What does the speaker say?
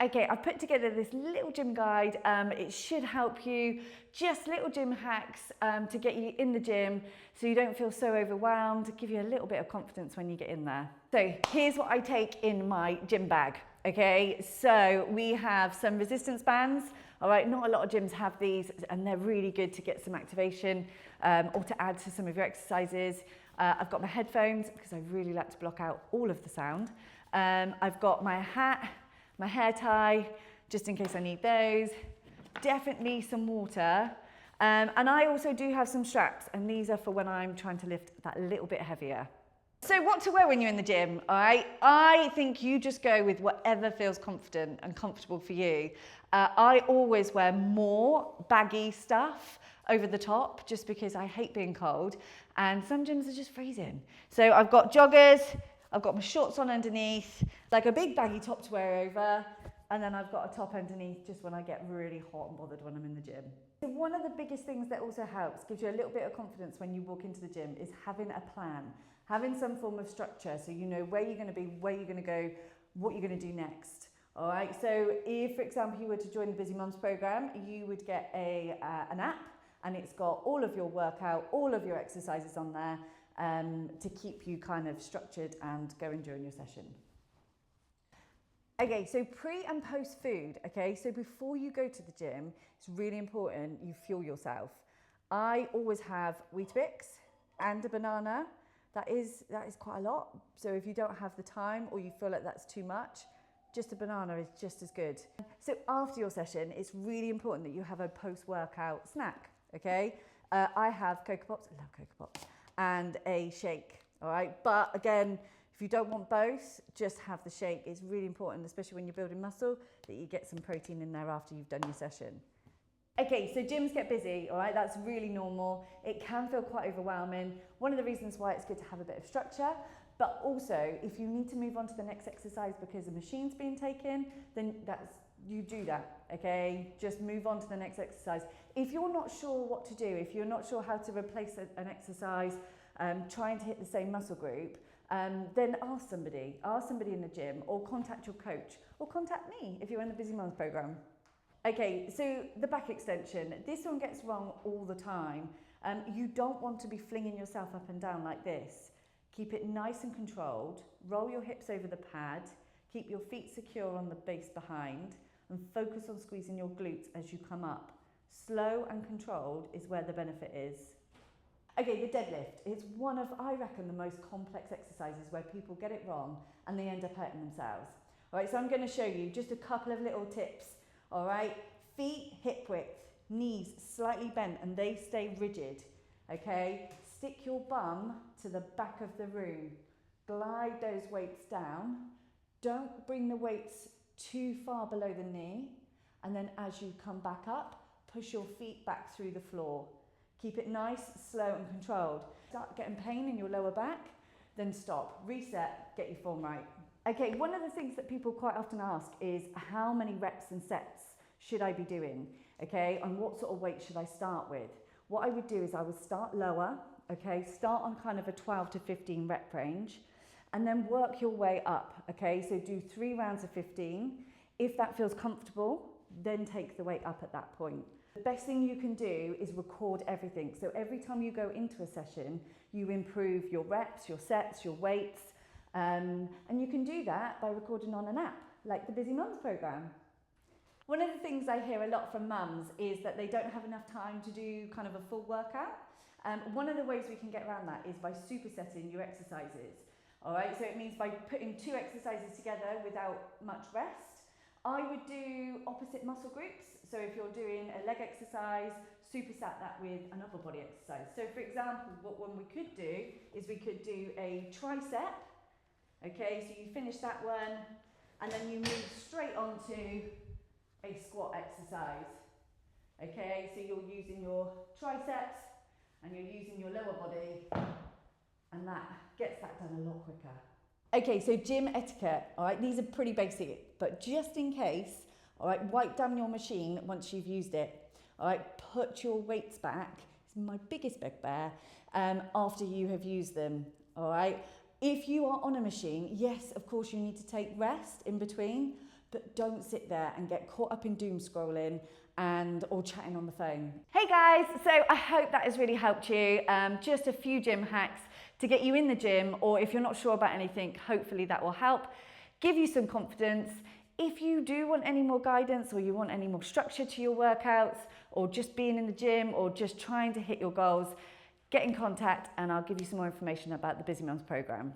Okay, I've put together this little gym guide. It should help you, just little gym hacks to get you in the gym so you don't feel so overwhelmed, give you a little bit of confidence when you get in there. So here's what I take in my gym bag, okay? So we have some resistance bands, all right? Not a lot of gyms have these and they're really good to get some activation or to add to some of your exercises. I've got my headphones because I really like to block out all of the sound. I've got my hat, my hair tie, just in case I need those. Definitely some water. And I also do have some straps, and these are for when I'm trying to lift that little bit heavier. So what to wear when you're in the gym, all right? I think you just go with whatever feels confident and comfortable for you. I always wear more baggy stuff over the top just because I hate being cold, and some gyms are just freezing. So I've got joggers, I've got my shorts on underneath, like a big baggy top to wear over, and then I've got a top underneath just when I get really hot and bothered when I'm in the gym. So one of the biggest things that also helps, gives you a little bit of confidence when you walk into the gym, is having a plan, having some form of structure so you know where you're going to be, where you're going to go, what you're going to do next. All right, so if, for example, you were to join the Busy Mums program, you would get an app, and it's got all of your workout, all of your exercises on there, to keep you kind of structured and going during your session. Okay, so pre and post food, okay? So before you go to the gym, it's really important you fuel yourself. I always have Weetabix and a banana. That is quite a lot. So if you don't have the time or you feel like that's too much, just a banana is just as good. So after your session, it's really important that you have a post-workout snack, okay? I have Cocoa Pops, I love Cocoa Pops, and a shake, all right? But again, if you don't want both, just have the shake. It's really important, especially when you're building muscle, that you get some protein in there after you've done your session. Okay, so gyms get busy, all right? That's really normal. It can feel quite overwhelming. One of the reasons why it's good to have a bit of structure, but also if you need to move on to the next exercise because the machine's being taken, then you do that, okay? Just move on to the next exercise. If you're not sure what to do, if you're not sure how to replace an exercise, trying to hit the same muscle group, then ask somebody in the gym, or contact your coach, or contact me if you're in the Busy Mums program. Okay, so the back extension, this one gets wrong all the time. You don't want to be flinging yourself up and down like this. Keep it nice and controlled, roll your hips over the pad, keep your feet secure on the base behind, and focus on squeezing your glutes as you come up. Slow and controlled is where the benefit is. Okay, the deadlift. It's one of, I reckon, the most complex exercises where people get it wrong and they end up hurting themselves. All right, so I'm going to show you just a couple of little tips. All right, feet hip width, knees slightly bent and they stay rigid. Okay, stick your bum to the back of the room. Glide those weights down. Don't bring the weights too far below the knee. And then as you come back up, push your feet back through the floor. Keep it nice, slow and controlled. Start getting pain in your lower back, then stop, reset, get your form right. Okay, one of the things that people quite often ask is how many reps and sets should I be doing? Okay, and what sort of weight should I start with? What I would do is I would start lower, okay, start on kind of a 12 to 15 rep range, and then work your way up, okay? So do 3 rounds of 15. If that feels comfortable, then take the weight up at that point. The best thing you can do is record everything. So every time you go into a session, you improve your reps, your sets, your weights, and you can do that by recording on an app, like the Busy Mums program. One of the things I hear a lot from mums is that they don't have enough time to do kind of a full workout. One of the ways we can get around that is by supersetting your exercises. All right, so it means by putting 2 exercises together without much rest. I would do opposite muscle groups. So if you're doing a leg exercise, superset that with an upper body exercise. So for example, what one we could do is we could do a tricep. Okay, so you finish that one and then you move straight on to a squat exercise. Okay, so you're using your triceps and you're using your lower body, and that gets that done a lot quicker. Okay, so gym etiquette, all right, these are pretty basic, but just in case, all right, wipe down your machine once you've used it. All right, put your weights back. It's my biggest bugbear after you have used them. All right, if you are on a machine, yes, of course you need to take rest in between, but don't sit there and get caught up in doom scrolling or chatting on the phone. Hey guys, so I hope that has really helped you. Just a few gym hacks to get you in the gym, or if you're not sure about anything, hopefully that will help, give you some confidence. If you do want any more guidance, or you want any more structure to your workouts, or just being in the gym, or just trying to hit your goals, get in contact and I'll give you some more information about the Busy Mums programme.